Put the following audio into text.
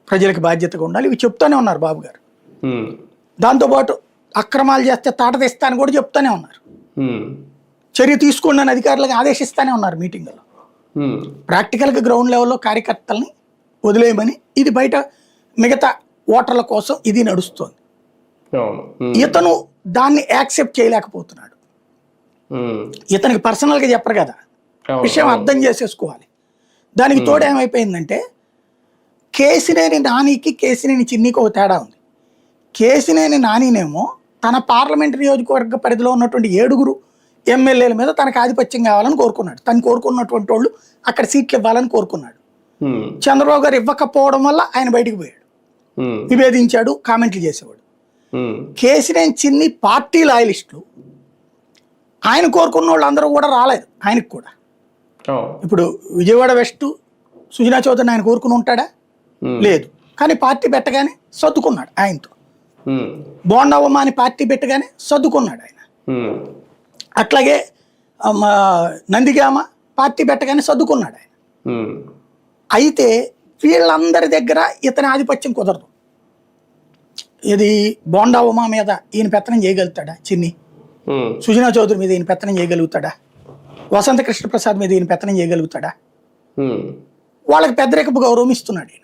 ప్రజలకు బాధ్యతగా ఉండాలి, ఇవి చెప్తూనే ఉన్నారు బాబు గారు. దాంతోపాటు అక్రమాలు చేస్తే తాట తెస్తా అని కూడా చెప్తూనే ఉన్నారు. చర్య తీసుకోండి అని అధికారులకు ఆదేశిస్తూనే ఉన్నారు మీటింగ్లో. ప్రాక్టికల్గా గ్రౌండ్ లెవెల్లో కార్యకర్తల్ని వదిలేయమని, ఇది బయట మిగతా ఓటర్ల కోసం ఇది నడుస్తోంది. ఇతను దాన్ని యాక్సెప్ట్ చేయలేకపోతున్నాడు. ఇతనికి పర్సనల్గా చెప్పరు కదా, విషయం అర్థం చేసేసుకోవాలి. దానికి తోడు ఏమైపోయిందంటే, కేసినేని నానికి కేసినేని చిన్నికి ఒక తేడా ఉంది. కేసినేని నానినేమో తన పార్లమెంట్ నియోజకవర్గ పరిధిలో ఉన్నటువంటి 7 ఎమ్మెల్యేల మీద తనకు ఆధిపత్యం కావాలని కోరుకున్నాడు. తను కోరుకున్నటువంటి వాళ్ళు అక్కడ సీట్లు ఇవ్వాలని కోరుకున్నాడు. చంద్రబాబు గారు ఇవ్వకపోవడం వల్ల ఆయన బయటికి పోయాడు, నివేదించాడు, కామెంట్లు చేసేవాడు. కేసినేని చిన్ని పార్టీ లాయలిస్టులు, ఆయన కోరుకున్న వాళ్ళు అందరూ కూడా రాలేదు ఆయనకు కూడా. ఇప్పుడు విజయవాడ వెస్ట్ సుజనా చౌదరిని ఆయన కోరుకుని ఉంటాడా? లేదు. కానీ పార్టీ పెట్టగానే సర్దుకున్నాడు ఆయనతో. బోండవమ్మ అని పార్టీ పెట్టగానే సర్దుకున్నాడు ఆయన. అట్లాగే నందిగామ పార్టీ పెట్టగానే సర్దుకున్నాడు ఆయన. అయితే వీళ్ళందరి దగ్గర ఇతని ఆధిపత్యం కుదరదు. ఇది బోండవమ్మ మీద ఈయన పెత్తనం చేయగలుగుతాడా చిన్ని? సుజనా చౌదరి మీద ఈయన పెత్తనం చేయగలుగుతాడా? వసంత కృష్ణ ప్రసాద్ మీద ఈయన పెత్తనం చేయగలుగుతాడా? వాళ్ళకి పెద్దరికపు గౌరవం ఇస్తున్నాడు ఈయన.